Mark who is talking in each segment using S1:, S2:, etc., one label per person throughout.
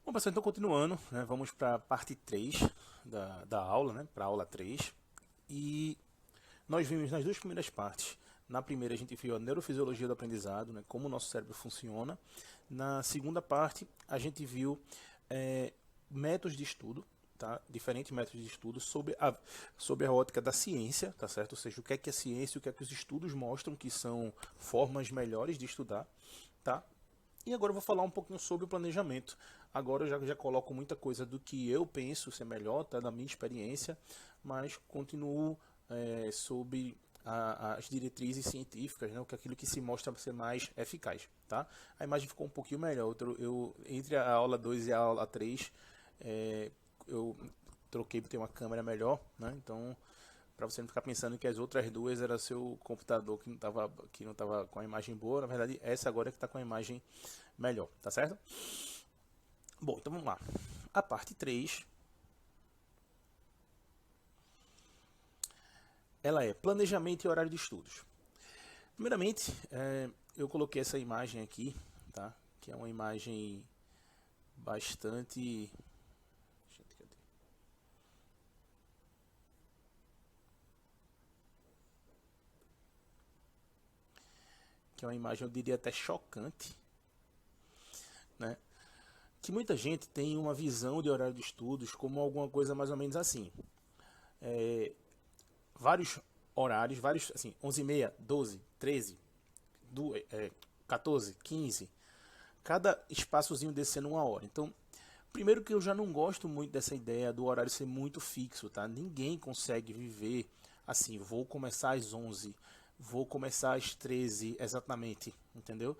S1: Bom, pessoal, então continuando, né, vamos para a parte 3 da aula, né, para a aula 3. E nós vimos nas duas primeiras partes. Na primeira a gente viu a neurofisiologia do aprendizado, né, como o nosso cérebro funciona. Na segunda parte a gente viu métodos de estudo, tá? Diferentes métodos de estudo sobre a ótica da ciência, tá certo? Ou seja, o que é a ciência, o que é que os estudos mostram que são formas melhores de estudar, tá? E agora eu vou falar um pouquinho sobre o planejamento. Agora eu já coloco muita coisa do que eu penso ser melhor, tá? Da minha experiência, mas continuo sobre as diretrizes científicas, né? Que é aquilo que se mostra ser mais eficaz, tá? A imagem ficou um pouquinho melhor. Entre a aula 2 e a aula 3, eu troquei para ter uma câmera melhor, né? Então, para você não ficar pensando que as outras duas era seu computador que não tava com a imagem boa, na verdade essa agora é que está com a imagem melhor, tá certo? Bom, então vamos lá. A parte 3, ela é planejamento e horário de estudos. Primeiramente, eu coloquei essa imagem aqui, tá? Que é uma imagem bastante... Que é uma imagem, eu diria até chocante, né? Que muita gente tem uma visão de horário de estudos como alguma coisa mais ou menos assim. Vários horários, vários, assim, 11h30, 12, 13, 14, 15, cada espaçozinho descendo uma hora. Então, primeiro que eu já não gosto muito dessa ideia do horário ser muito fixo, tá? Ninguém consegue viver assim, vou começar às 11, vou começar às 13, exatamente, entendeu?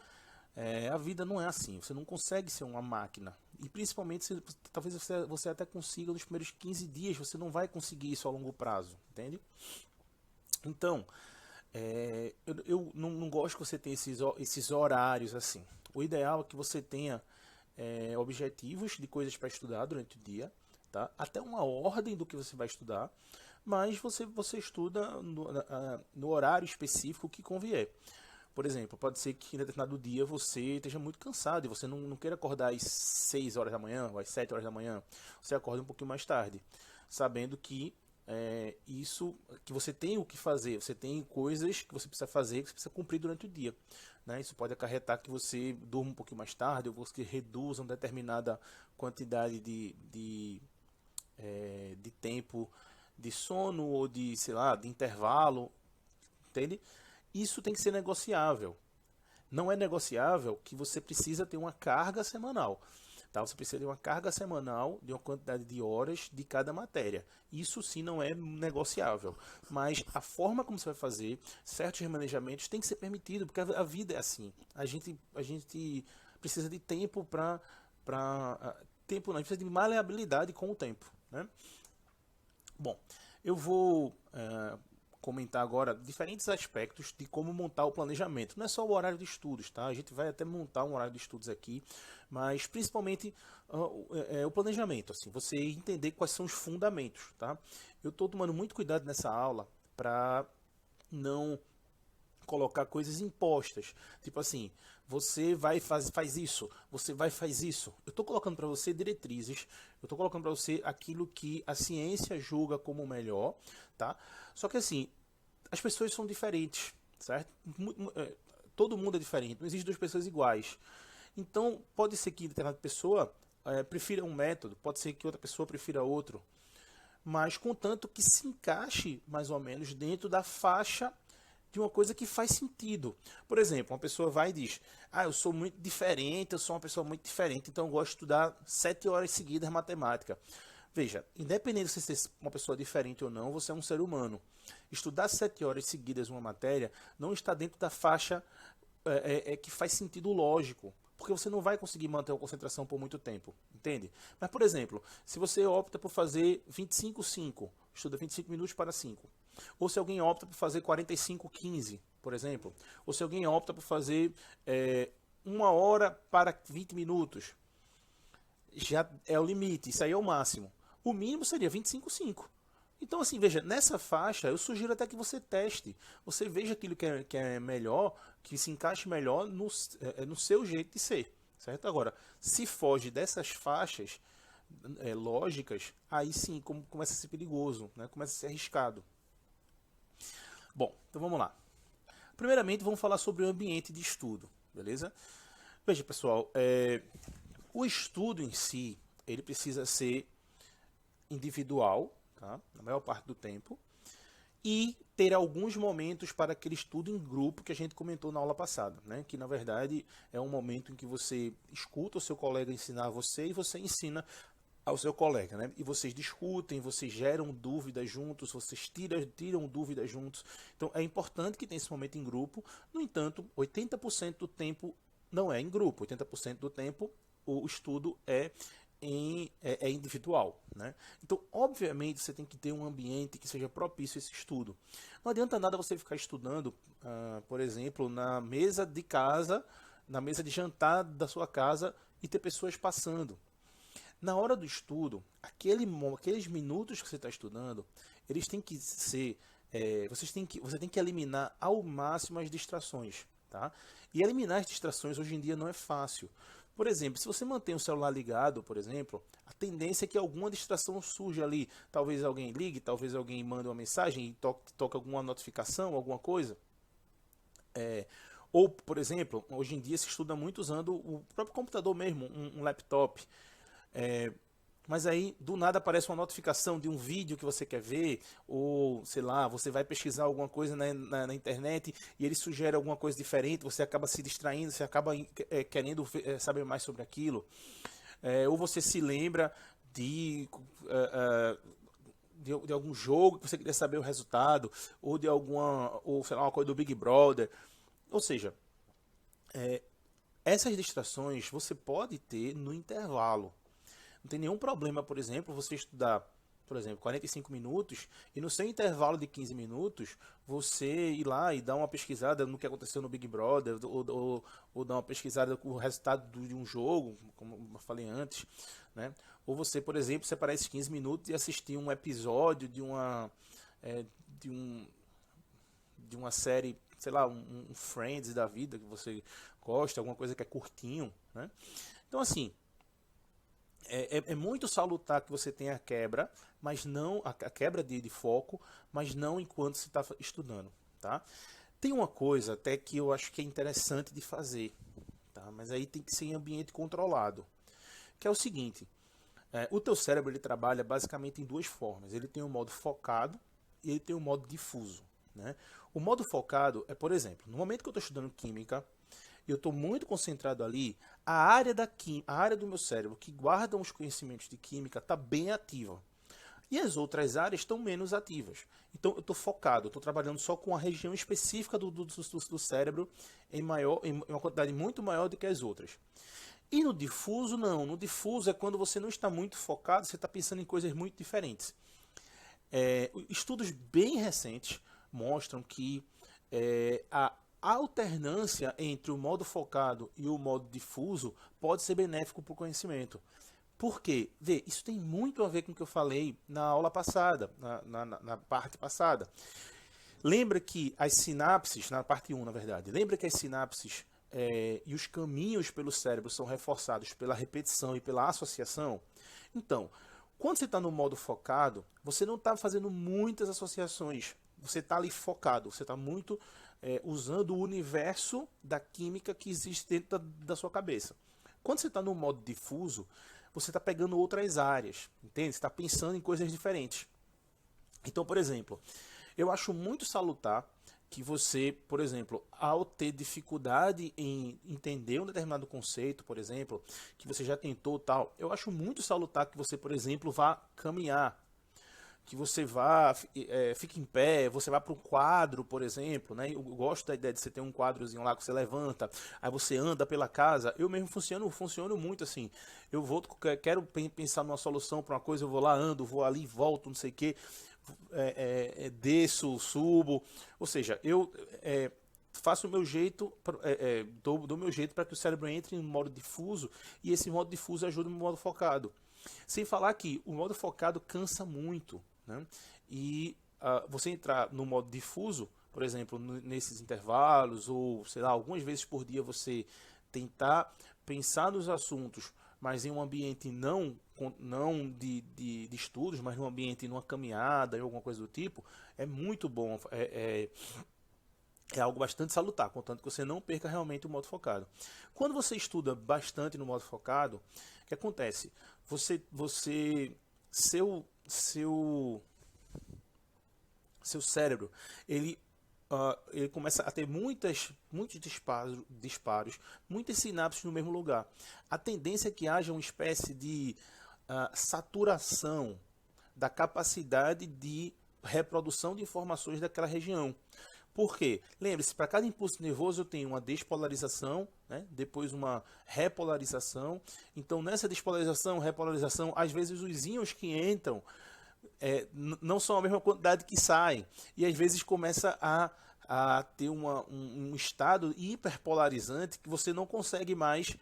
S1: A vida não é assim, você não consegue ser uma máquina. E principalmente, talvez você até consiga nos primeiros 15 dias, você não vai conseguir isso a longo prazo, entende? Então, eu não gosto que você tenha esses horários assim. O ideal é que você tenha objetivos de coisas para estudar durante o dia, tá? Até uma ordem do que você vai estudar, mas você estuda no horário específico que convier. Por exemplo, pode ser que em determinado dia você esteja muito cansado e você não queira acordar às 6 horas da manhã ou às 7 horas da manhã. Você acorda um pouquinho mais tarde, sabendo que isso que você tem o que fazer, você tem coisas que você precisa fazer, que você precisa cumprir durante o dia. Né? Isso pode acarretar que você durma um pouquinho mais tarde, ou você reduza uma determinada quantidade de tempo de sono ou de, sei lá, de intervalo, entende? Isso tem que ser negociável. Não é negociável que você precisa ter uma carga semanal. Tá? Você precisa de uma carga semanal de uma quantidade de horas de cada matéria. Isso sim não é negociável. Mas a forma como você vai fazer, certos remanejamentos tem que ser permitido, porque a vida é assim. A gente precisa de tempo tempo não, a gente precisa de maleabilidade com o tempo. Né? Bom, eu vou comentar agora diferentes aspectos de como montar o planejamento. Não é só o horário de estudos, tá? A gente vai até montar um horário de estudos aqui, mas principalmente o planejamento, assim, você entender quais são os fundamentos, tá? Eu estou tomando muito cuidado nessa aula para não colocar coisas impostas. Tipo assim, você vai faz isso, você vai faz isso. Eu estou colocando para você diretrizes, eu estou colocando para você aquilo que a ciência julga como melhor, tá? Só que assim, as pessoas são diferentes, certo? Todo mundo é diferente, não existem duas pessoas iguais. Então, pode ser que determinada pessoa prefira um método, pode ser que outra pessoa prefira outro, mas contanto que se encaixe mais ou menos dentro da faixa de uma coisa que faz sentido. Por exemplo, uma pessoa vai e diz: Ah, eu sou muito diferente, eu sou uma pessoa muito diferente, então eu gosto de estudar 7 horas seguidas matemática. Veja, independente de você ser uma pessoa diferente ou não, você é um ser humano. Estudar 7 horas seguidas uma matéria não está dentro da faixa que faz sentido lógico. Porque você não vai conseguir manter a concentração por muito tempo, entende? Mas, por exemplo, se você opta por fazer 25/5, estuda 25 minutos para 5. Ou se alguém opta por fazer 45/15, por exemplo. Ou se alguém opta por fazer 1 hora para 20 minutos. Já é o limite, isso aí é o máximo. O mínimo seria 25/5. Então, assim, veja, nessa faixa eu sugiro até que você teste. Você veja aquilo que é melhor, que se encaixe melhor no seu jeito de ser. certo? Agora, se foge dessas faixas lógicas, aí sim começa a ser perigoso, né? Começa a ser arriscado. Bom, então vamos lá. Primeiramente, vamos falar sobre o ambiente de estudo, beleza? Veja, pessoal, o estudo em si, ele precisa ser individual, tá? Na maior parte do tempo, e ter alguns momentos para aquele estudo em grupo que a gente comentou na aula passada, né? Que na verdade é um momento em que você escuta o seu colega ensinar a você e você ensina ao seu colega, né? E vocês discutem, vocês geram dúvidas juntos, vocês tiram dúvidas juntos. Então é importante que tenha esse momento em grupo. No entanto, 80% do tempo não é em grupo, 80% do tempo o estudo é individual, né? Então, obviamente, você tem que ter um ambiente que seja propício a esse estudo. Não adianta nada você ficar estudando, por exemplo, na mesa de casa, na mesa de jantar da sua casa e ter pessoas passando. Na hora do estudo, aqueles minutos que você está estudando, eles têm que ser, você tem que eliminar ao máximo as distrações, tá? E eliminar as distrações hoje em dia não é fácil. Por exemplo, se você mantém o celular ligado, por exemplo, a tendência é que alguma distração surja ali. Talvez alguém ligue, talvez alguém mande uma mensagem e toque alguma notificação, alguma coisa. Ou, por exemplo, hoje em dia se estuda muito usando o próprio computador mesmo, um laptop. Mas aí, do nada, aparece uma notificação de um vídeo que você quer ver, ou, sei lá, você vai pesquisar alguma coisa na internet e ele sugere alguma coisa diferente, você acaba se distraindo, você acaba querendo saber mais sobre aquilo. Ou você se lembra de algum jogo que você queria saber o resultado, ou de sei lá, uma coisa do Big Brother. Ou seja, essas distrações você pode ter no intervalo. Não tem nenhum problema, por exemplo, você estudar, por exemplo, 45 minutos e no seu intervalo de 15 minutos você ir lá e dar uma pesquisada no que aconteceu no Big Brother ou dar uma pesquisada com o resultado de um jogo, como eu falei antes, né? Ou você, por exemplo, separar esses 15 minutos e assistir um episódio é, de, um, de uma série, sei lá, um Friends da vida que você gosta, alguma coisa que é curtinho, né? Então, assim, é muito salutar que você tenha a quebra, mas não a quebra de foco, mas não enquanto você está estudando, tá? Tem uma coisa até que eu acho que é interessante de fazer, tá? Mas aí tem que ser em ambiente controlado, que é o seguinte: o teu cérebro ele trabalha basicamente em duas formas. Ele tem um modo focado e ele tem um modo difuso, né? O modo focado é, por exemplo, no momento que eu estou estudando química, eu estou muito concentrado ali, a área do meu cérebro que guarda os conhecimentos de química está bem ativa. E as outras áreas estão menos ativas. Então eu estou focado, estou trabalhando só com a região específica do cérebro em uma quantidade muito maior do que as outras. E no difuso, não. No difuso é quando você não está muito focado, você está pensando em coisas muito diferentes. Estudos bem recentes mostram que a alternância entre o modo focado e o modo difuso pode ser benéfico para o conhecimento. Por quê? Vê, isso tem muito a ver com o que eu falei na aula passada, na parte passada. Lembra que as sinapses, na parte 1, na verdade, lembra que as sinapses e os caminhos pelo cérebro são reforçados pela repetição e pela associação? Então, quando você está no modo focado, você não está fazendo muitas associações. Você está ali focado, você está muito usando o universo da química que existe dentro da sua cabeça. Quando você está no modo difuso, você está pegando outras áreas, entende? Você está pensando em coisas diferentes. Então, por exemplo, eu acho muito salutar que você, por exemplo, ao ter dificuldade em entender um determinado conceito, por exemplo, que você já tentou tal, eu acho muito salutar que você, por exemplo, vá caminhar, que você fique em pé, você vá para um quadro, por exemplo, né? Eu gosto da ideia de você ter um quadrozinho lá que você levanta, aí você anda pela casa. Eu mesmo funciono muito assim. Quero pensar numa solução para uma coisa, eu vou lá, ando, vou ali, volto, não sei o quê, desço, subo. Ou seja, eu faço o meu jeito, dou meu jeito para que o cérebro entre em modo difuso e esse modo difuso ajuda no modo focado. Sem falar que o modo focado cansa muito, né? E você entrar no modo difuso, por exemplo, nesses intervalos, ou sei lá, algumas vezes por dia você tentar pensar nos assuntos, mas em um ambiente não de estudos, mas num ambiente, numa caminhada, em alguma coisa do tipo, é muito bom. É algo bastante salutar, contanto que você não perca realmente o modo focado. Quando você estuda bastante no modo focado, o que acontece? Seu, seu, seu cérebro, ele começa a ter muitos disparos, muitas sinapses no mesmo lugar. A tendência é que haja uma espécie de saturação da capacidade de reprodução de informações daquela região. Por quê? Lembre-se, para cada impulso nervoso eu tenho uma despolarização, né? Depois uma repolarização. Então, nessa despolarização, repolarização, às vezes os íons que entram não são a mesma quantidade que saem. E às vezes começa a ter um estado hiperpolarizante que você não consegue mais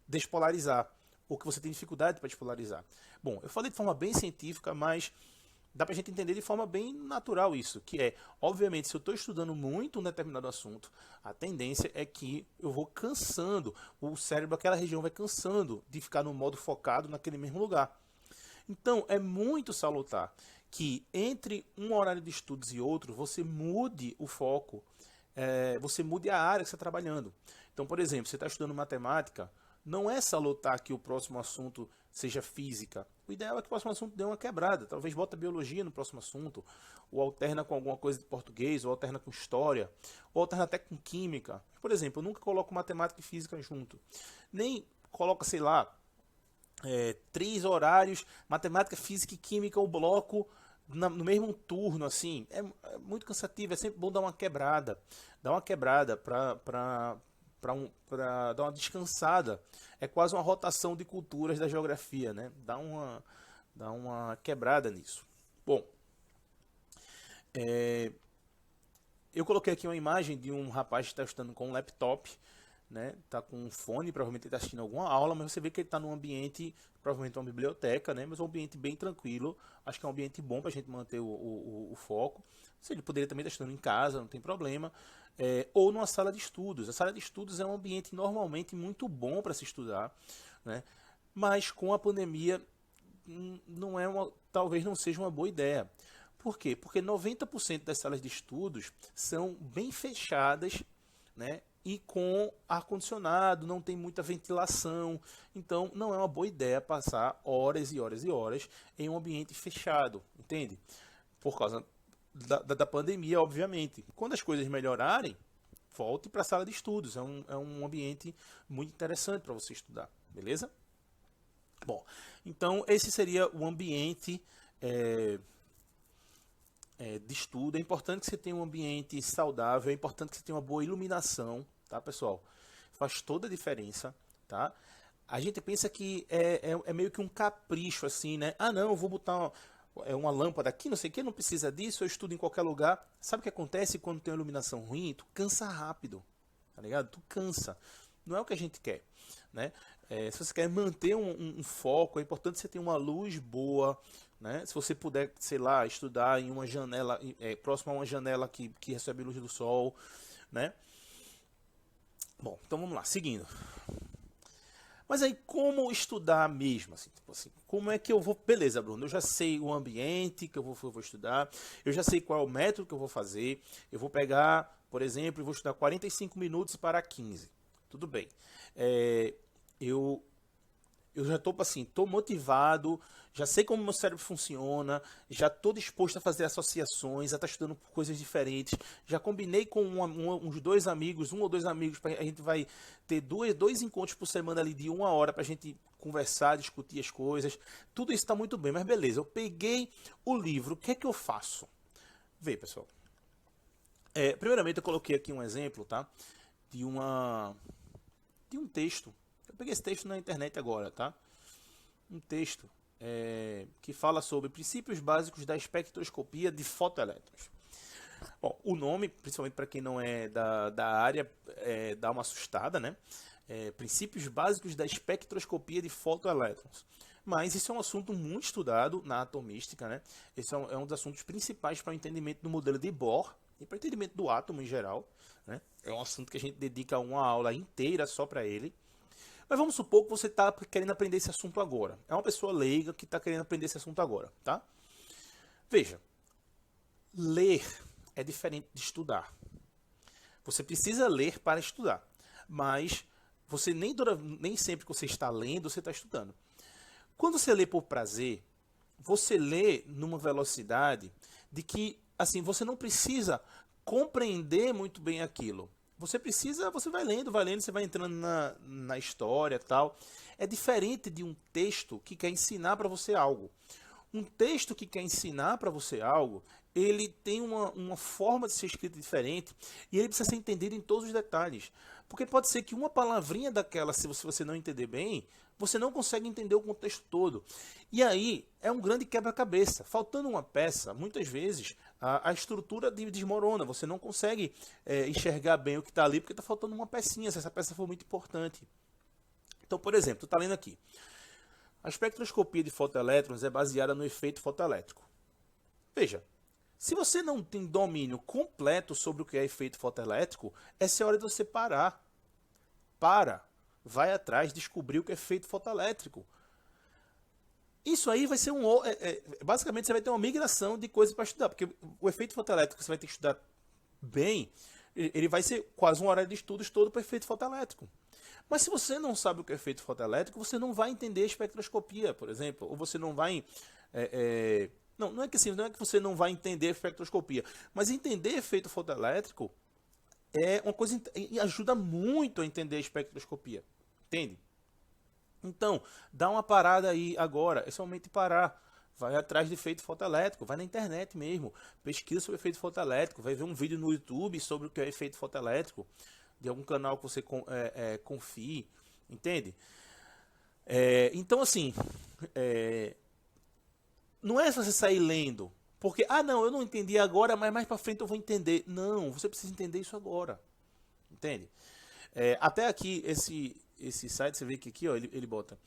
S1: despolarizar, ou que você tem dificuldade para despolarizar. Bom, eu falei de forma bem científica, mas dá para a gente entender de forma bem natural isso, que é, obviamente, se eu estou estudando muito um determinado assunto, a tendência é que eu vou cansando, o cérebro, aquela região vai cansando de ficar no modo focado naquele mesmo lugar. Então, é muito salutar que entre um horário de estudos e outro, você mude o foco, você mude a área que você está trabalhando. Então, por exemplo, você está estudando matemática, não é salutar que o próximo assunto seja física. O ideal é que o próximo assunto dê uma quebrada. Talvez bota biologia no próximo assunto, ou alterna com alguma coisa de português, ou alterna com história, ou alterna até com química. Por exemplo, eu nunca coloco matemática e física junto. Nem coloca, sei lá, 3 horários, matemática, física e química, o bloco no mesmo turno, assim. É muito cansativo, é sempre bom dar uma quebrada. Dar uma quebrada para dar uma descansada. É quase uma rotação de culturas da geografia, né? Dá uma quebrada nisso. Bom, eu coloquei aqui uma imagem de um rapaz que está estudando com um laptop, né? Tá com um fone, provavelmente ele está assistindo alguma aula, mas você vê que ele está num ambiente, provavelmente uma biblioteca, né? Mas um ambiente bem tranquilo. Acho que é um ambiente bom para a gente manter o foco. Ele poderia também estar estudando em casa, não tem problema. Ou numa sala de estudos. A sala de estudos é um ambiente normalmente muito bom para se estudar, né? Mas com a pandemia talvez não seja uma boa ideia. Por quê? Porque 90% das salas de estudos são bem fechadas, né? E com ar-condicionado, não tem muita ventilação. Então, não é uma boa ideia passar horas e horas e horas em um ambiente fechado, entende? Por causa da pandemia, obviamente. Quando as coisas melhorarem, volte para a sala de estudos. É um ambiente muito interessante para você estudar, beleza? Bom, então esse seria o ambiente de estudo. É importante que você tenha um ambiente saudável, é importante que você tenha uma boa iluminação, tá, pessoal? Faz toda a diferença, tá? A gente pensa que é meio que um capricho, assim, né? Ah, não, eu vou botar uma lâmpada aqui, não sei o que, não precisa disso, eu estudo em qualquer lugar. Sabe o que acontece quando tem uma iluminação ruim? Tu cansa rápido, tá ligado? Tu cansa. Não é o que a gente quer, né? Se você quer manter um foco, é importante você ter uma luz boa, né? Se você puder, sei lá, estudar em uma janela, próximo a uma janela que recebe luz do sol, né? Bom, então vamos lá, seguindo. Mas aí, como estudar mesmo? Assim, tipo assim, como é que eu vou... Beleza, Bruno, eu já sei o ambiente que eu vou estudar, eu já sei qual é o método que eu vou fazer, eu vou pegar, por exemplo, e vou estudar 45 minutos para 15. Tudo bem. Eu já estou assim, estou motivado, já sei como meu cérebro funciona, já estou disposto a fazer associações, a estar estudando por coisas diferentes, já combinei com uns dois amigos, um ou dois amigos, a gente vai ter dois encontros por semana ali de 1 hora para a gente conversar, discutir as coisas, tudo isso está muito bem, mas beleza, eu peguei o livro, o que é que eu faço? Vê, pessoal, primeiramente eu coloquei aqui um exemplo, tá, de um texto. Eu peguei esse texto na internet agora, tá? Um texto que fala sobre princípios básicos da espectroscopia de fotoelétrons. Bom, o nome, principalmente para quem não é da área, dá uma assustada, né? Princípios básicos da espectroscopia de fotoelétrons. Mas isso é um assunto muito estudado na atomística, né? Esse é um dos assuntos principais para o entendimento do modelo de Bohr, e para o entendimento do átomo em geral, né? É um assunto que a gente dedica uma aula inteira só para ele. Mas vamos supor que você está querendo aprender esse assunto agora. É uma pessoa leiga que está querendo aprender esse assunto agora, tá? Veja, ler é diferente de estudar. Você precisa ler para estudar, mas você nem sempre que você está lendo, você está estudando. Quando você lê por prazer, você lê numa velocidade de que, assim, você não precisa compreender muito bem aquilo. Você vai lendo, você vai entrando na história e tal. É diferente de um texto que quer ensinar para você algo. Um texto que quer ensinar para você algo, ele tem uma forma de ser escrito diferente e ele precisa ser entendido em todos os detalhes. Porque pode ser que uma palavrinha daquela, se você não entender bem, você não consegue entender o contexto todo. E aí é um grande quebra-cabeça. Faltando uma peça, muitas vezes a estrutura desmorona. Você não consegue enxergar bem o que está ali porque está faltando uma pecinha, se essa peça for muito importante. Então, por exemplo, tu está lendo aqui. A espectroscopia de fotoelétrons é baseada no efeito fotoelétrico. Veja, se você não tem domínio completo sobre o que é efeito fotoelétrico, essa é a hora de você parar. Vai atrás, descobrir o que é efeito fotoelétrico. Isso aí vai ser basicamente você vai ter uma migração de coisas para estudar, porque o efeito fotoelétrico você vai ter que estudar bem, ele vai ser quase uma hora de estudos todo para o efeito fotoelétrico. Mas se você não sabe o que é efeito fotoelétrico, você não vai entender a espectroscopia, por exemplo, ou você não vai... Não é que assim, não é que você não vai entender a espectroscopia, mas entender efeito fotoelétrico é uma coisa e ajuda muito a entender a espectroscopia, entende? Então, dá uma parada aí agora, é somente parar. Vai atrás de efeito fotoelétrico, vai na internet mesmo, pesquisa sobre efeito fotoelétrico, vai ver um vídeo no YouTube sobre o que é efeito fotoelétrico, de algum canal que você confie, entende? Então, assim, não é só você sair lendo, porque, não, eu não entendi agora, mas mais pra frente eu vou entender. Não, você precisa entender isso agora, entende? Até aqui, esse site, você vê que aqui ó, ele bota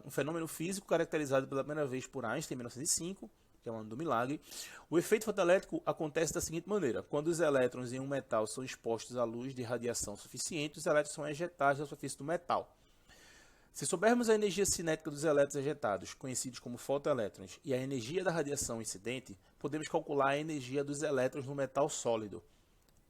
S1: um fenômeno físico caracterizado pela primeira vez por Einstein em 1905, que é o ano do milagre. O efeito fotoelétrico acontece da seguinte maneira: quando os elétrons em um metal são expostos à luz de radiação suficiente, os elétrons são ejetados da superfície do metal. Se soubermos a energia cinética dos elétrons ejetados, conhecidos como fotoelétrons, e a energia da radiação incidente, podemos calcular a energia dos elétrons no metal sólido.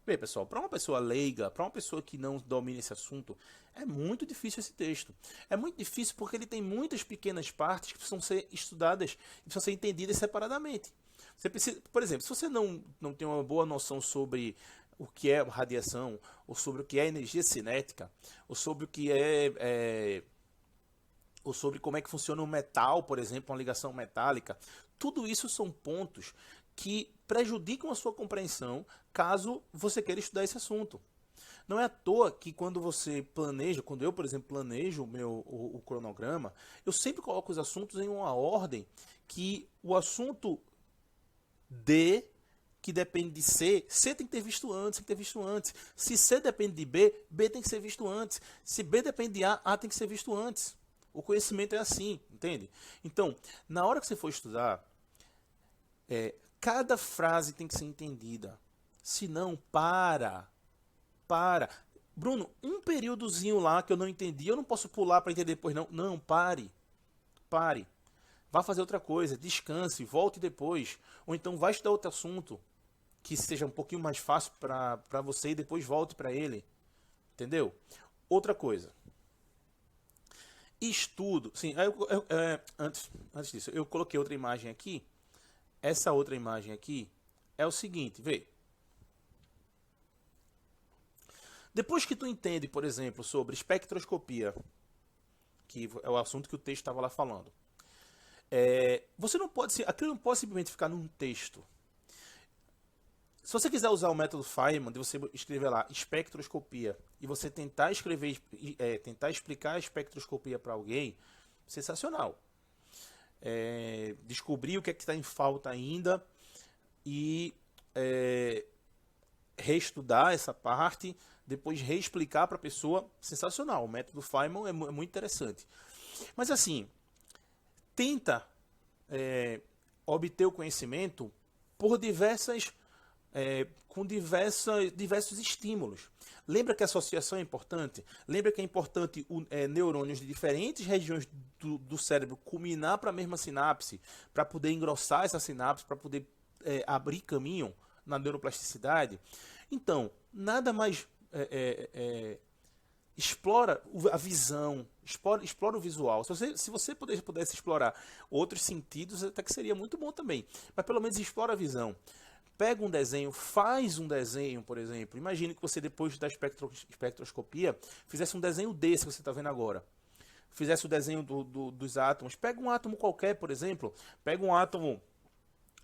S1: Bem, pessoal, para uma pessoa leiga, para uma pessoa que não domina esse assunto, é muito difícil esse texto. É muito difícil porque ele tem muitas pequenas partes que precisam ser estudadas e precisam ser entendidas separadamente. Você precisa, por exemplo, se você não tem uma boa noção sobre o que é radiação, ou sobre o que é energia cinética, ou sobre o que ou sobre como é que funciona um metal, por exemplo, uma ligação metálica, tudo isso são pontos que prejudicam a sua compreensão caso você queira estudar esse assunto. Não é à toa que quando você planeja, quando eu, por exemplo, planejo o cronograma, eu sempre coloco os assuntos em uma ordem que o assunto D, que depende de C, C tem que ter visto antes, tem que ter visto antes. Se C depende de B, B tem que ser visto antes. Se B depende de A, A tem que ser visto antes. O conhecimento é assim, entende? Então, na hora que você for estudar, cada frase tem que ser entendida. Se não, para. Bruno, um períodozinho lá que eu não entendi, eu não posso pular para entender depois, não. Não, pare. Vá fazer outra coisa, descanse, volte depois. Ou então vai estudar outro assunto que seja um pouquinho mais fácil para você e depois volte para ele. Entendeu? Outra coisa. Estudo. Sim, antes disso, eu coloquei outra imagem aqui. Essa outra imagem aqui é o seguinte, vê. Depois que tu entende, por exemplo, sobre espectroscopia, que é o assunto que o texto estava lá falando, você não pode, aquilo não pode simplesmente ficar num texto. Se você quiser usar o método Feynman, de você escrever lá espectroscopia e você tentar tentar explicar a espectroscopia para alguém, sensacional. Descobrir o que é que está em falta ainda e reestudar essa parte, depois reexplicar para a pessoa, sensacional. O método Feynman é muito interessante. Mas assim, tenta obter o conhecimento por diversas com diversos estímulos. Lembra que a associação é importante? Lembra que é importante neurônios de diferentes regiões do cérebro culminar para a mesma sinapse, para poder engrossar essa sinapse, para poder abrir caminho na neuroplasticidade? Então, nada mais explora a visão, explora o visual. Se você pudesse explorar outros sentidos, até que seria muito bom também. Mas pelo menos explora a visão. Pega um desenho, faz um desenho, por exemplo. Imagine que você, depois da espectroscopia, fizesse um desenho desse que você está vendo agora. Fizesse o desenho dos átomos. Pega um átomo qualquer, por exemplo. Pega um átomo,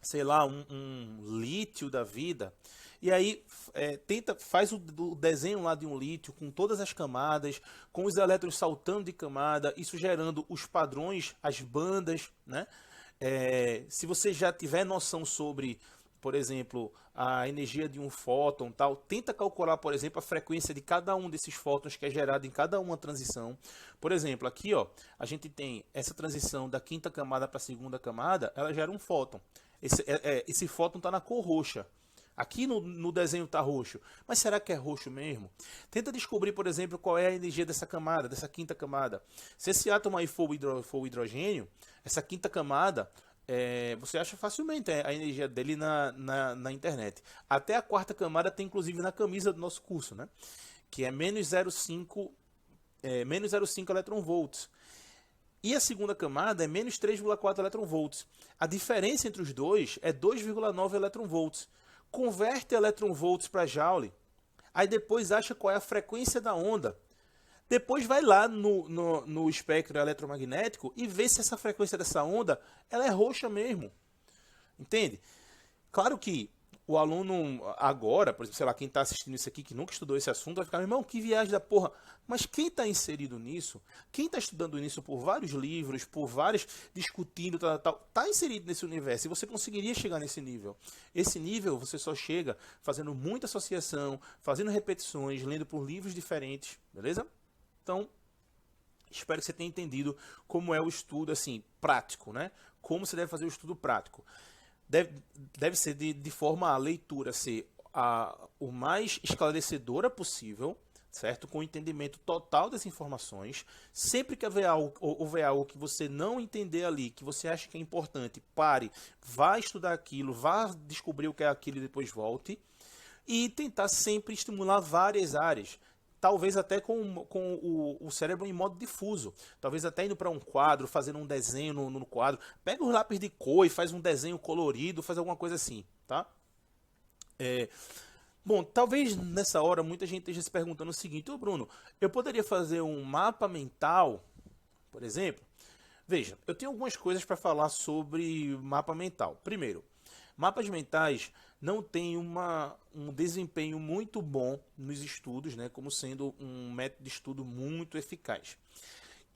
S1: sei lá, um lítio da vida. E aí faz o desenho lá de um lítio com todas as camadas, com os elétrons saltando de camada, isso gerando os padrões, as bandas, né? Se você já tiver noção sobre, por exemplo, a energia de um fóton, tal, tenta calcular, por exemplo, a frequência de cada um desses fótons que é gerado em cada uma transição. Por exemplo, aqui, ó, a gente tem essa transição da quinta camada para a segunda camada, ela gera um fóton. Esse fóton está na cor roxa. Aqui no desenho está roxo. Mas será que é roxo mesmo? Tenta descobrir, por exemplo, qual é a energia dessa camada, dessa quinta camada. Se esse átomo aí for o hidrogênio, essa quinta camada, você acha facilmente a energia dele na internet. Até a quarta camada tem, inclusive, na camisa do nosso curso, né? Que é menos 0,5 eletronvolts. E a segunda camada é menos 3,4 eletronvolts. A diferença entre os dois é 2,9 eletronvolts. Converte eletronvolts para Joule. Aí depois acha qual é a frequência da onda. Depois vai lá no espectro eletromagnético e vê se essa frequência dessa onda ela é roxa mesmo. Entende? Claro que o aluno agora, por exemplo, sei lá, quem está assistindo isso aqui, que nunca estudou esse assunto, vai ficar, meu irmão, que viagem da porra. Mas quem está inserido nisso, quem está estudando nisso por vários livros, por vários, discutindo, tá inserido nesse universo. E você conseguiria chegar nesse nível. Esse nível você só chega fazendo muita associação, fazendo repetições, lendo por livros diferentes, beleza? Então, espero que você tenha entendido como é o estudo, assim, prático, né? Como você deve fazer o estudo prático. Deve ser de forma a leitura ser o mais esclarecedora possível, certo? Com o entendimento total das informações. Sempre que houver algo que você não entender ali, que você acha que é importante, pare, vá estudar aquilo, vá descobrir o que é aquilo e depois volte. E tentar sempre estimular várias áreas. Talvez até com o cérebro em modo difuso. Talvez até indo para um quadro, fazendo um desenho no quadro. Pega os lápis de cor e faz um desenho colorido, faz alguma coisa assim, tá? Bom, talvez nessa hora muita gente esteja se perguntando o seguinte: ô Bruno, eu poderia fazer um mapa mental, por exemplo? Veja, eu tenho algumas coisas para falar sobre mapa mental. Primeiro, mapas mentais não têm um desempenho muito bom nos estudos, né, como sendo um método de estudo muito eficaz.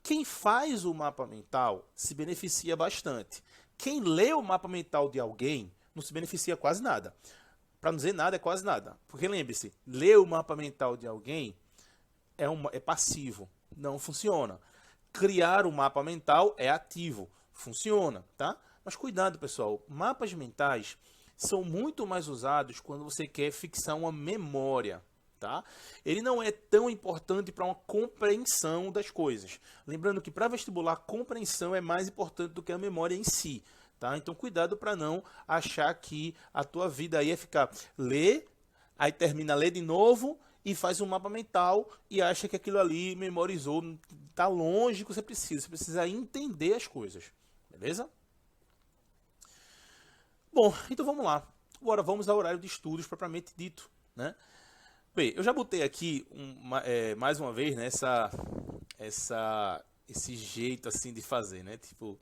S1: Quem faz o mapa mental se beneficia bastante. Quem lê o mapa mental de alguém não se beneficia quase nada. Para não dizer nada, é quase nada. Porque lembre-se, ler o mapa mental de alguém é passivo, não funciona. Criar o mapa mental é ativo, funciona, tá? Mas cuidado, pessoal, mapas mentais são muito mais usados quando você quer fixar uma memória, tá? Ele não é tão importante para uma compreensão das coisas. Lembrando que para vestibular, a compreensão é mais importante do que a memória em si, tá? Então cuidado para não achar que a tua vida aí é ficar ler, aí termina ler de novo e faz um mapa mental e acha que aquilo ali memorizou, tá longe do que você precisa entender as coisas, beleza? Bom, então vamos lá. Agora vamos ao horário de estudos propriamente dito, né? Bem, eu já botei aqui mais uma vez, né, esse jeito assim de fazer, né? Tipo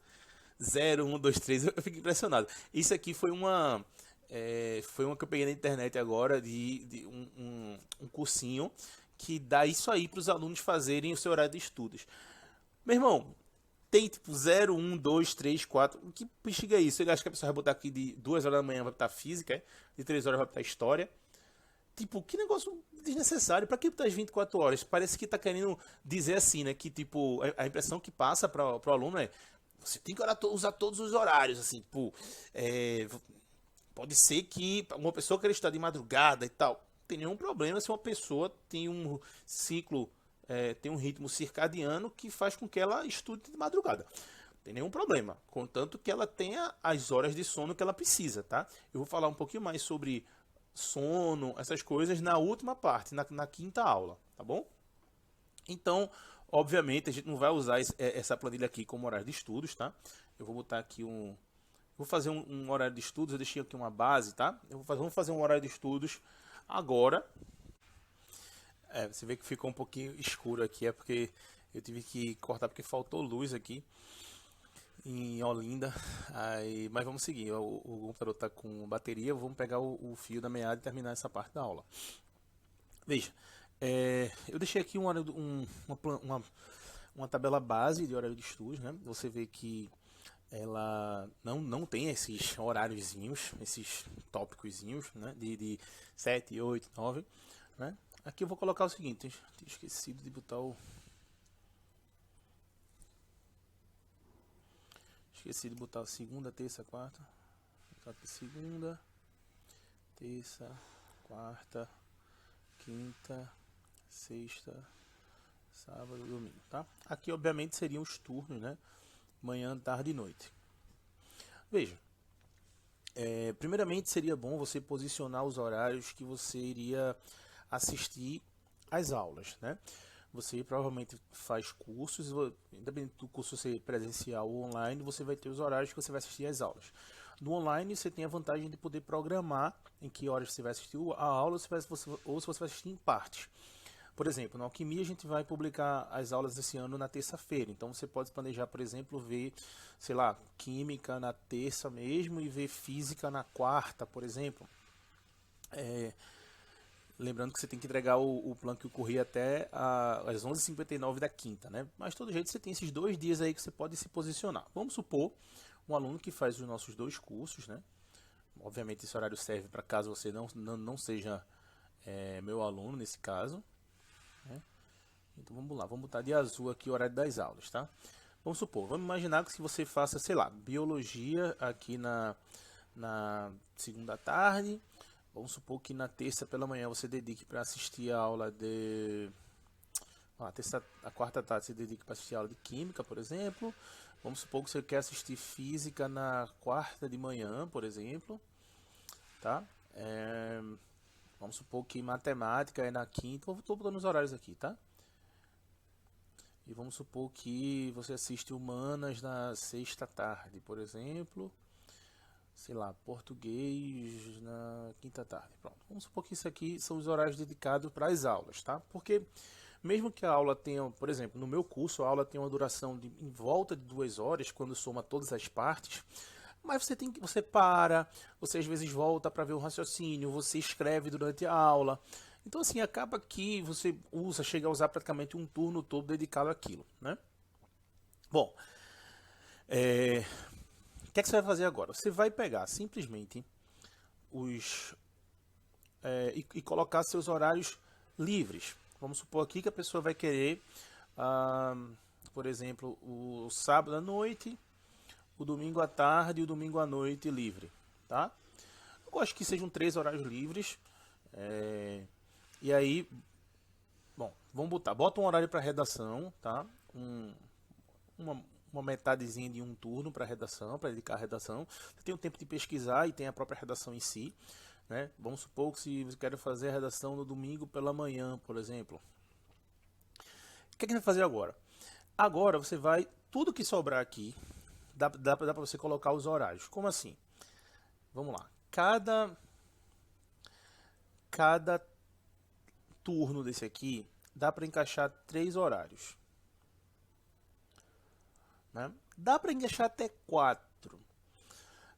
S1: 0, 1, 2, 3. Eu fico impressionado. Isso aqui foi uma que eu peguei na internet agora de um cursinho que dá isso aí para os alunos fazerem o seu horário de estudos. Meu irmão, tem tipo 0, 1, 2, 3, 4. Que bexiga é isso? Ele acha que a pessoa vai botar aqui de 2 horas da manhã vai botar física, de 3 horas vai botar história. Tipo, que negócio desnecessário. Pra que botar as 24 horas? Parece que tá querendo dizer assim, né? Que tipo, a impressão que passa pro aluno é: você tem que usar todos os horários, assim, tipo, Pode ser que uma pessoa queira estudar de madrugada e tal. Não tem nenhum problema se uma pessoa tem um ciclo, tem um ritmo circadiano que faz com que ela estude de madrugada. Não tem nenhum problema, contanto que ela tenha as horas de sono que ela precisa, tá? Eu vou falar um pouquinho mais sobre sono, essas coisas na última parte, na quinta aula, tá bom? Então, obviamente, a gente não vai usar essa planilha aqui como horário de estudos, tá? Eu vou botar aqui vou fazer um horário de estudos, eu deixei aqui uma base, tá? Vamos fazer um horário de estudos agora. Você vê que ficou um pouquinho escuro aqui, é porque eu tive que cortar porque faltou luz aqui em Olinda. Mas vamos seguir, o computador está com bateria, vamos pegar o fio da meada e terminar essa parte da aula. Veja, eu deixei aqui uma tabela base de horário de estudos, né? Você vê que ela não tem esses horáriozinhos, esses tópicozinhos, né? De 7, 8, 9, né? Aqui eu vou colocar o seguinte, tinha esquecido de botar Esqueci de botar segunda, terça, quarta. Segunda, terça, quarta, quinta, sexta, sábado, domingo, tá? Aqui obviamente seriam os turnos, né? Manhã, tarde e noite. Veja, primeiramente seria bom você posicionar os horários que você iria assistir às aulas, né? Você provavelmente faz cursos, independente do curso ser presencial ou online, você vai ter os horários que você vai assistir às aulas. No online você tem a vantagem de poder programar em que horas você vai assistir a aula ou se você vai assistir em partes. Por exemplo, na Alquimia a gente vai publicar as aulas desse ano na terça-feira. Então você pode planejar, por exemplo, ver, sei lá, Química na terça mesmo e ver Física na quarta, por exemplo. Lembrando que você tem que entregar o plano que ocorria até às 11h59 da quinta, né? Mas de todo jeito você tem esses 2 dias aí que você pode se posicionar. Vamos supor um aluno que faz os nossos 2 cursos, né? Obviamente esse horário serve para caso você não seja meu aluno nesse caso, né? Então vamos lá, vamos botar de azul aqui o horário das aulas, tá? Vamos supor, vamos imaginar que se você faça, sei lá, biologia aqui na segunda tarde, vamos supor que na terça pela manhã você dedique para assistir a aula de... a quarta tarde você dedique para assistir a aula de química, por exemplo. Vamos supor que você quer assistir física na quarta de manhã, por exemplo, tá? Vamos supor que matemática é na quinta, estou botando os horários aqui, tá? E vamos supor que você assiste humanas na sexta tarde, por exemplo. Sei lá, português na quinta tarde. Pronto. Vamos supor que isso aqui são os horários dedicados para as aulas, tá? Porque mesmo que a aula tenha, por exemplo, no meu curso, a aula tem uma duração em volta de 2 horas, quando soma todas as partes, mas você para, você às vezes volta para ver o raciocínio, você escreve durante a aula. Então assim, acaba que você chega a usar praticamente um turno todo dedicado àquilo, né? Bom, o que é que você vai fazer agora? Você vai pegar simplesmente e colocar seus horários livres. Vamos supor aqui que a pessoa vai querer, por exemplo, o sábado à noite, o domingo à tarde e o domingo à noite livre, tá? Eu gosto que sejam 3 horários livres. E aí, bom, bota um horário para redação, tá? Uma metadezinha de um turno para redação, para dedicar a redação. Você tem o tempo de pesquisar e tem a própria redação em si, né? Vamos supor que se você quer fazer a redação no domingo pela manhã, por exemplo. O que é que você vai fazer agora? Agora você vai, tudo que sobrar aqui, dá para você colocar os horários. Como assim? Vamos lá. Cada turno desse aqui dá para encaixar 3 horários, né? Dá para encaixar até 4.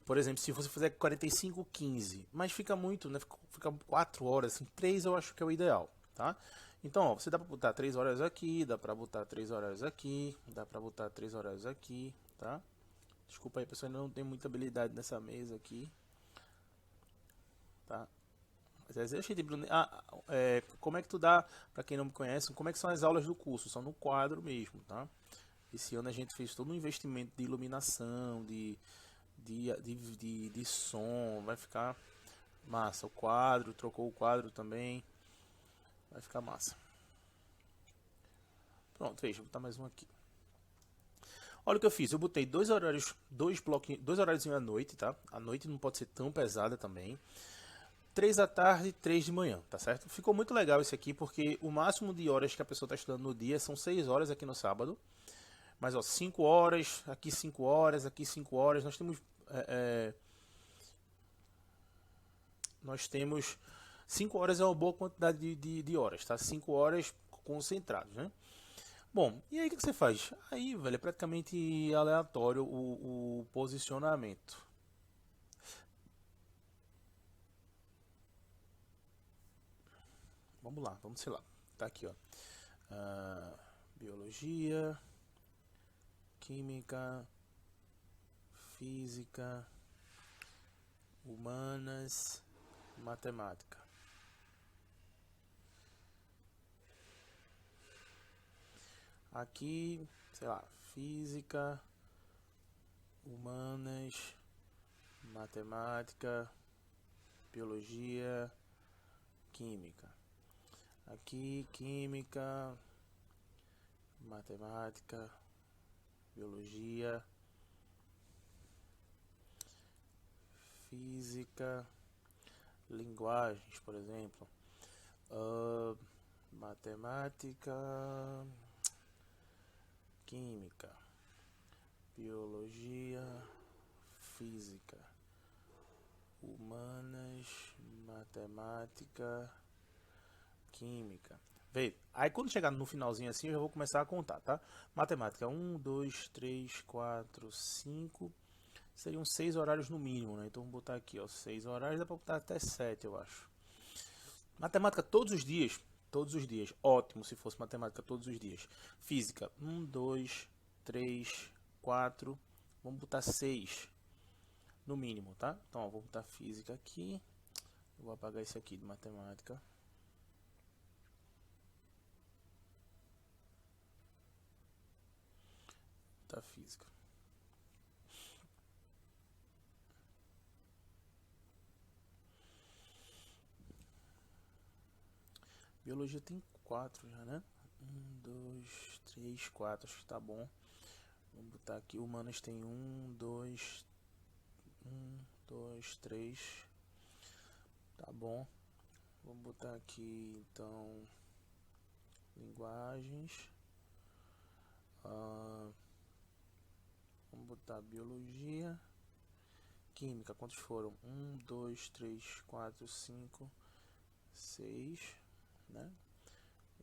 S1: Por exemplo, se você fizer 45, 15, mas fica muito, né? Fica 4 horas, assim, 3 eu acho que é o ideal, tá? Então, ó, você dá para botar 3 horas aqui, dá para botar 3 horas aqui, dá para botar 3 horas aqui, tá? Desculpa aí, pessoal, não tem muita habilidade nessa mesa aqui, tá? Mas eu achei de como é que tu dá, para quem não me conhece, como é que são as aulas do curso? São no quadro mesmo, tá? Esse ano a gente fez todo um investimento de iluminação, de de som, vai ficar massa. O quadro, trocou o quadro também, vai ficar massa. Pronto, veja, vou botar mais um aqui. Olha o que eu fiz, eu botei dois horários, dois horários à noite, tá? A noite não pode ser tão pesada também. 3 da tarde, 3 de manhã, tá certo? Ficou muito legal esse aqui, porque o máximo de horas que a pessoa está estudando no dia são 6 horas aqui no sábado. Mas, ó, 5 horas, aqui 5 horas, aqui 5 horas. Nós temos 5 horas é uma boa quantidade de horas, tá? 5 horas concentrados, né? Bom, e aí o que você faz? Aí, velho, é praticamente aleatório o posicionamento. Vamos lá, vamos sei lá. Tá aqui, ó. Biologia, química, física, humanas, matemática. Aqui, sei lá, física, humanas, matemática, biologia, química. Aqui, química, matemática, biologia, física, linguagens, por exemplo, matemática, química, biologia, física, humanas, matemática, química. Vê, aí quando chegar no finalzinho assim, eu já vou começar a contar, tá? Matemática, 1, 2, 3, 4, 5. Seriam 6 horários no mínimo, né? Então vamos botar aqui, ó, 6 horários, dá pra botar até 7, eu acho. Matemática todos os dias. Todos os dias. Ótimo se fosse matemática todos os dias. Física, 1, 2, 3, 4. Vamos botar 6 no mínimo, tá? Então, ó, vou botar física aqui. Eu vou apagar esse aqui de matemática. Tá, física. Biologia tem 4 já, né? 1, 2, 3, 4. Acho que tá bom. Vamos botar aqui. Humanas tem 1, 2, 3. Tá bom. Vamos botar aqui, então, linguagens. Vamos botar biologia. Química, quantos foram? 1, 2, 3, 4, 5, 6, né?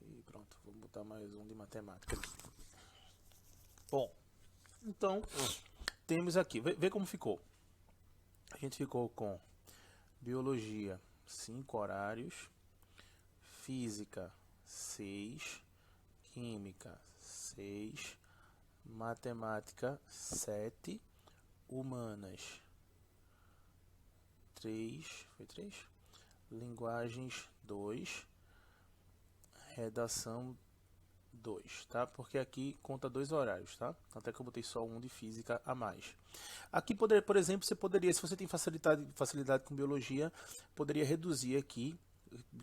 S1: E pronto, vamos botar mais um de matemática aqui. Bom, então, temos aqui, vê como ficou. A gente ficou com biologia, 5 horários, física, 6, química, 6, matemática, 7, humanas, 3, foi 3? Linguagens, 2, redação, 2, tá? Porque aqui conta 2 horários, tá? Até que eu botei só um de física a mais. Aqui, por exemplo, você poderia, se você tem facilidade com biologia, poderia reduzir aqui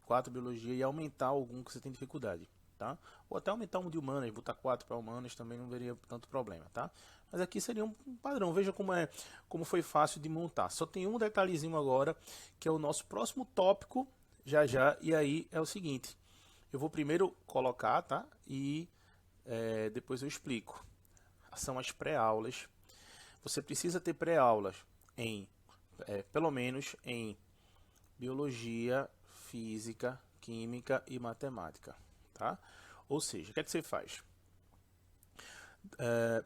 S1: 4 biologia e aumentar algum que você tem dificuldade, tá? Ou até aumentar um de humanas, botar 4 para humanas, também não veria tanto problema, tá? Mas aqui seria um padrão. Veja como foi fácil de montar. Só tem um detalhezinho agora, que é o nosso próximo tópico, já já, e aí é o seguinte. Eu vou primeiro colocar, tá? E depois eu explico. São as pré-aulas. Você precisa ter pré-aulas em, pelo menos em biologia, física, química e matemática, tá? Ou seja, o que é que você faz?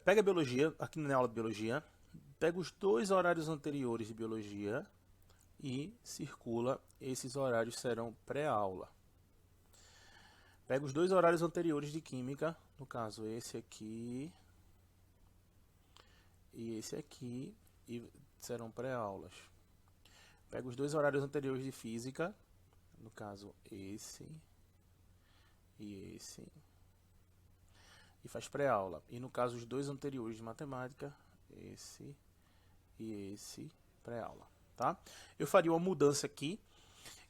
S1: Pega a biologia, aqui na aula de biologia, pega os 2 horários anteriores de biologia e circula, esses horários serão pré-aula. Pega os 2 horários anteriores de química, no caso esse aqui e esse aqui, e serão pré-aulas. Pega os 2 horários anteriores de física, no caso esse e esse, e faz pré-aula. E no caso os 2 anteriores de matemática, esse e esse pré-aula, tá? Eu faria uma mudança aqui,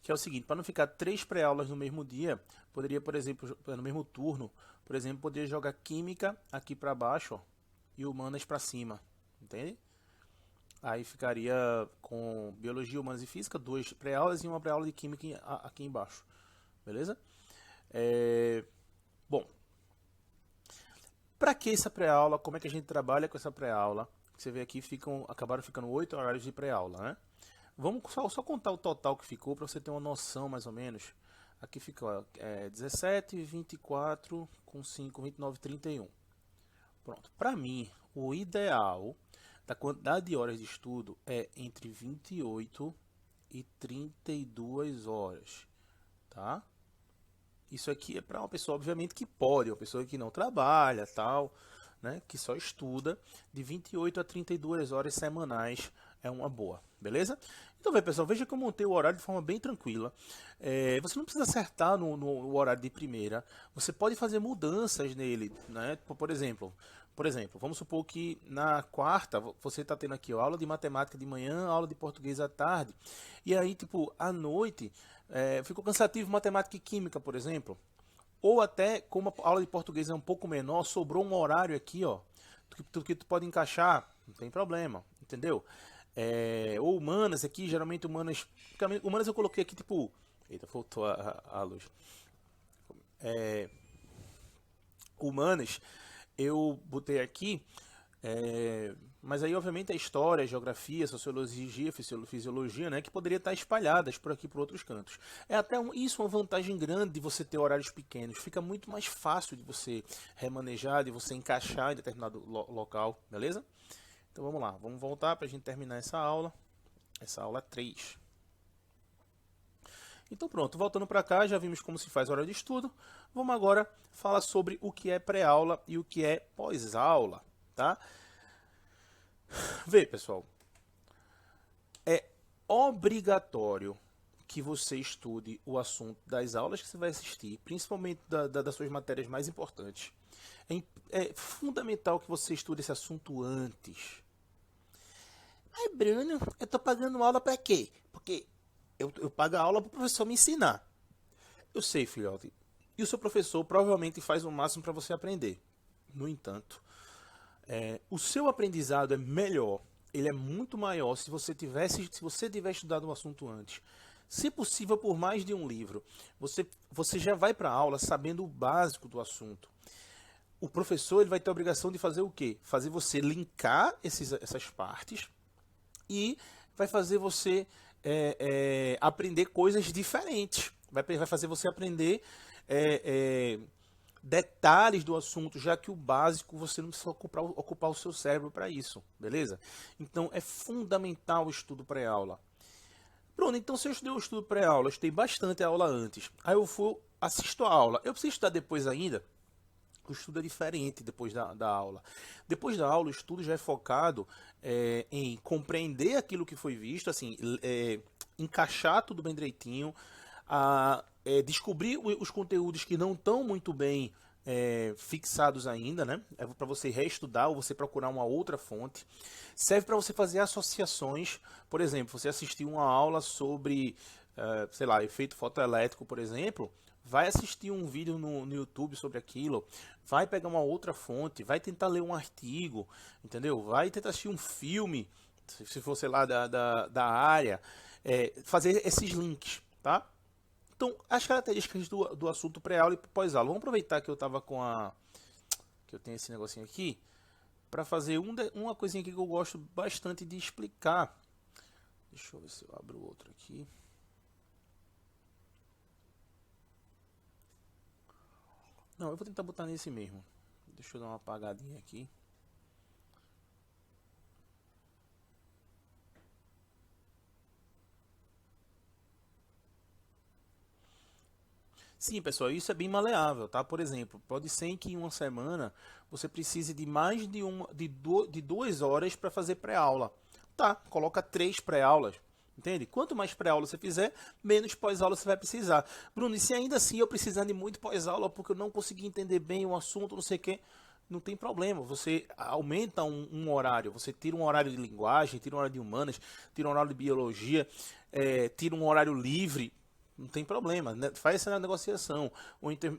S1: que é o seguinte, para não ficar 3 pré-aulas no mesmo dia, poderia, por exemplo, no mesmo turno, por exemplo, poderia jogar química aqui para baixo, ó, e humanas para cima, entende? Aí ficaria com biologia, humanas e física, 2 pré-aulas e uma pré-aula de química aqui embaixo, beleza? Bom, para que essa pré-aula? Como é que a gente trabalha com essa pré-aula? Você vê aqui, acabaram ficando 8 horários de pré-aula, né? Vamos só contar o total que ficou para você ter uma noção mais ou menos. Aqui ficou 17, 24, com 5, 29, 31. Pronto. Para mim, o ideal da quantidade de horas de estudo é entre 28 e 32 horas, tá? Isso aqui é para uma pessoa, obviamente, que pode, uma pessoa que não trabalha, tal, né? Que só estuda, de 28 a 32 horas semanais é uma boa, beleza? Então, pessoal, veja que eu montei o horário de forma bem tranquila. Você não precisa acertar no horário de primeira. Você pode fazer mudanças nele, né? Por exemplo, vamos supor que na quarta você está tendo aqui ó, aula de matemática de manhã, aula de português à tarde. E aí, tipo, à noite, ficou cansativo matemática e química, por exemplo. Ou até, como a aula de português é um pouco menor, sobrou um horário aqui, ó, que tu pode encaixar, não tem problema, entendeu? Ou humanas aqui, geralmente humanas eu coloquei aqui tipo, eita, faltou a luz. Humanas eu botei aqui, mas aí obviamente a história, a geografia, a sociologia, fisiologia, né, que poderia estar espalhadas por aqui por outros cantos. É até isso uma vantagem grande de você ter horários pequenos, fica muito mais fácil de você remanejar, de você encaixar em determinado local, beleza? Então vamos lá, vamos voltar para a gente terminar essa aula 3. Então pronto, voltando para cá, já vimos como se faz hora de estudo. Vamos agora falar sobre o que é pré-aula e o que é pós-aula, tá? Vê, pessoal, é obrigatório que você estude o assunto das aulas que você vai assistir, principalmente das suas matérias mais importantes. É fundamental que você estude esse assunto antes. Ai, Bruno, eu tô pagando aula para quê? Porque eu pago a aula para o professor me ensinar. Eu sei, filhote. E o seu professor provavelmente faz o máximo para você aprender. No entanto, o seu aprendizado é melhor, ele é muito maior se você tiver estudado um assunto antes. Se possível, por mais de um livro. Você já vai para a aula sabendo o básico do assunto. O professor ele vai ter a obrigação de fazer o quê? Fazer você linkar essas partes e vai fazer você aprender coisas diferentes. Vai fazer você aprender detalhes do assunto, já que o básico você não precisa ocupar o seu cérebro para isso, beleza? Então é fundamental o estudo pré-aula. Pronto, então se eu estudei o estudo pré-aula, eu estudei bastante a aula antes, aí eu assisto a aula, eu preciso estudar depois ainda? O estudo é diferente depois da aula. Depois da aula, o estudo já é focado em compreender aquilo que foi visto, assim, encaixar tudo bem direitinho, descobrir os conteúdos que não estão muito bem fixados ainda, né? É para você reestudar ou você procurar uma outra fonte. Serve para você fazer associações. Por exemplo, você assistiu uma aula sobre, sei lá, efeito fotoelétrico, por exemplo. Vai assistir um vídeo no YouTube sobre aquilo, vai pegar uma outra fonte, vai tentar ler um artigo, entendeu? Vai tentar assistir um filme, se for, sei lá, da área, fazer esses links, tá? Então, as características do assunto pré-aula e pós-aula. Vamos aproveitar que eu tava que eu tenho esse negocinho aqui, para fazer uma coisinha aqui que eu gosto bastante de explicar. Deixa eu ver se eu abro outro aqui. Não, eu vou tentar botar nesse mesmo. Deixa eu dar uma apagadinha aqui. Sim, pessoal, isso é bem maleável, tá? Por exemplo, pode ser que em uma semana você precise de mais de 2 horas para fazer pré-aula. Tá, coloca 3 pré-aulas. Entende? Quanto mais pré-aula você fizer, menos pós-aula você vai precisar. Bruno, e se ainda assim eu precisar de muito pós-aula porque eu não consegui entender bem o assunto, não sei o quê, não tem problema, você aumenta um horário, você tira um horário de linguagem, tira um horário de humanas, tira um horário de biologia, tira um horário livre, não tem problema, né? Faz essa negociação,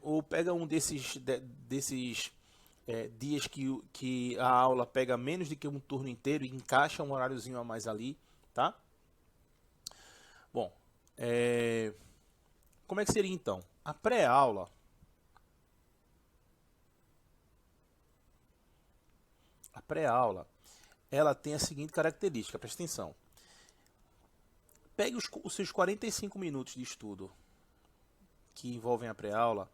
S1: ou pega um desses dias que a aula pega menos do que um turno inteiro e encaixa um horáriozinho a mais ali, tá? Bom, como é que seria então? A pré-aula, ela tem a seguinte característica, presta atenção. Pegue os seus 45 minutos de estudo que envolvem a pré-aula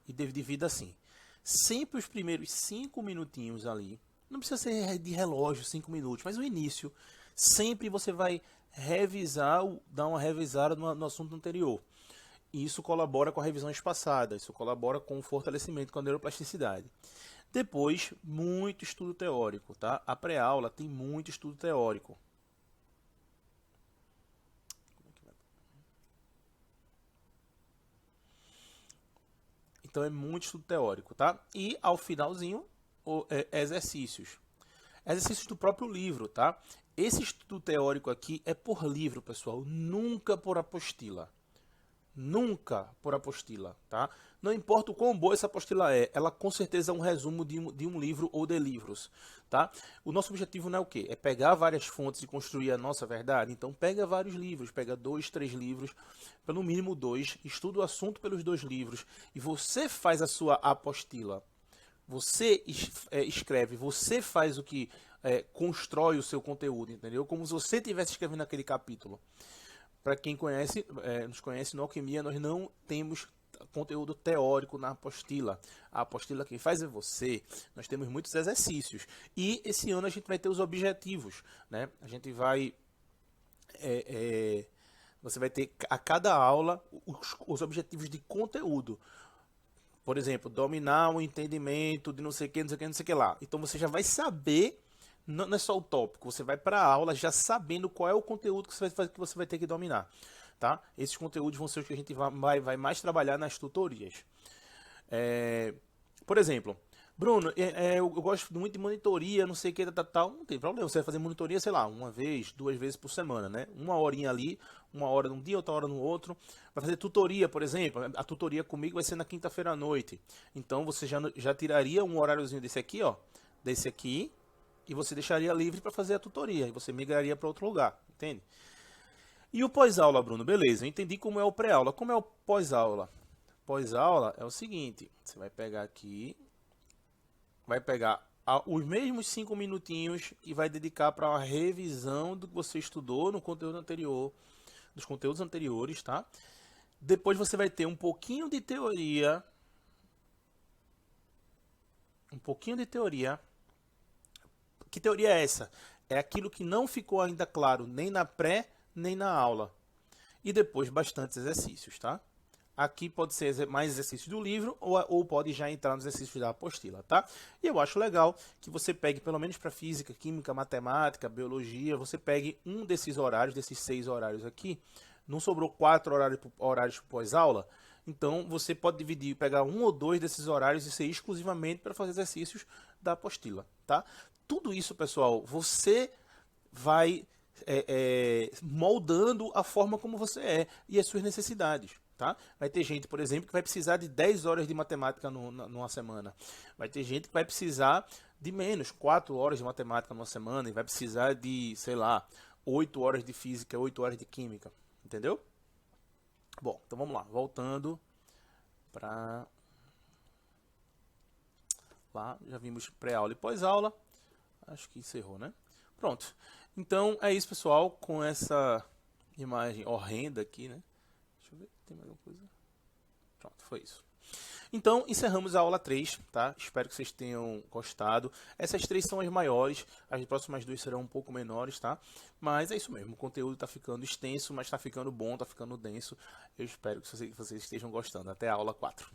S1: e divida assim. Sempre os primeiros 5 minutinhos ali, não precisa ser de relógio 5 minutos, mas o início, sempre você vai revisar, dar uma revisada no assunto anterior. E isso colabora com a revisão espaçada, isso colabora com o fortalecimento com a neuroplasticidade. Depois, muito estudo teórico, tá? A pré-aula tem muito estudo teórico. Então é muito estudo teórico, tá? E ao finalzinho, exercícios. Exercícios do próprio livro, tá? Esse estudo teórico aqui é por livro, pessoal, nunca por apostila. Nunca por apostila, tá? Não importa o quão boa essa apostila é, ela com certeza é um resumo de um livro ou de livros, tá? O nosso objetivo não é o quê? É pegar várias fontes e construir a nossa verdade. Então pega vários livros, pega 2, 3 livros, pelo mínimo 2, estuda o assunto pelos 2 livros e você faz a sua apostila. Você escreve, você faz o que constrói o seu conteúdo, entendeu? Como se você estivesse escrevendo aquele capítulo. Para quem nos conhece no Alquimia, nós não temos conteúdo teórico na apostila. A apostila quem faz é você. Nós temos muitos exercícios. E esse ano a gente vai ter os objetivos, né? A gente vai... você vai ter a cada aula os objetivos de conteúdo. Por exemplo, dominar o entendimento de não sei o que, não sei o que, não sei o que lá. Então você já vai saber... Não é só o tópico, você vai para a aula já sabendo qual é o conteúdo que você vai ter que dominar, tá? Esses conteúdos vão ser os que a gente vai mais trabalhar nas tutorias. Por exemplo, Bruno, eu gosto muito de monitoria, não sei o que, tal, não tem problema, você vai fazer monitoria, sei lá, 1 vez, 2 vezes por semana, né? 1 horinha ali, 1 hora num dia, outra hora no outro. Vai fazer tutoria, por exemplo, a tutoria comigo vai ser na quinta-feira à noite. Então você já tiraria um horáriozinho desse aqui, ó, desse aqui, e você deixaria livre para fazer a tutoria, e você migraria para outro lugar, entende? E o pós-aula, Bruno? Beleza, eu entendi como é o pré-aula. Como é o pós-aula? Pós-aula é o seguinte, você vai pegar aqui, vai pegar os mesmos 5 minutinhos e vai dedicar para uma revisão do que você estudou no conteúdo anterior, dos conteúdos anteriores, tá? Depois você vai ter um pouquinho de teoria, Que teoria é essa? É aquilo que não ficou ainda claro nem na pré, nem na aula. E depois bastantes exercícios, tá? Aqui pode ser mais exercício do livro ou pode já entrar nos exercícios da apostila, tá? E eu acho legal que você pegue, pelo menos para física, química, matemática, biologia, você pegue um desses horários, desses 6 horários aqui. Não sobrou 4 horários pós-aula? Então você pode dividir, pegar 1 ou 2 desses horários e ser exclusivamente para fazer exercícios da apostila, tá? Tudo isso, pessoal, você vai moldando a forma como você é e as suas necessidades, tá? Vai ter gente, por exemplo, que vai precisar de 10 horas de matemática numa semana. Vai ter gente que vai precisar de menos, 4 horas de matemática numa semana e vai precisar de, sei lá, 8 horas de física, 8 horas de química, entendeu? Bom, então vamos lá, voltando para lá, já vimos pré-aula e pós-aula. Acho que encerrou, né? Pronto. Então é isso, pessoal, com essa imagem horrenda aqui, né? Deixa eu ver, tem mais alguma coisa? Pronto, foi isso. Então, encerramos a aula 3, tá? Espero que vocês tenham gostado. Essas 3 são as maiores, as próximas 2 serão um pouco menores, tá? Mas é isso mesmo, o conteúdo está ficando extenso, mas está ficando bom, está ficando denso. Eu espero que vocês estejam gostando. Até a aula 4.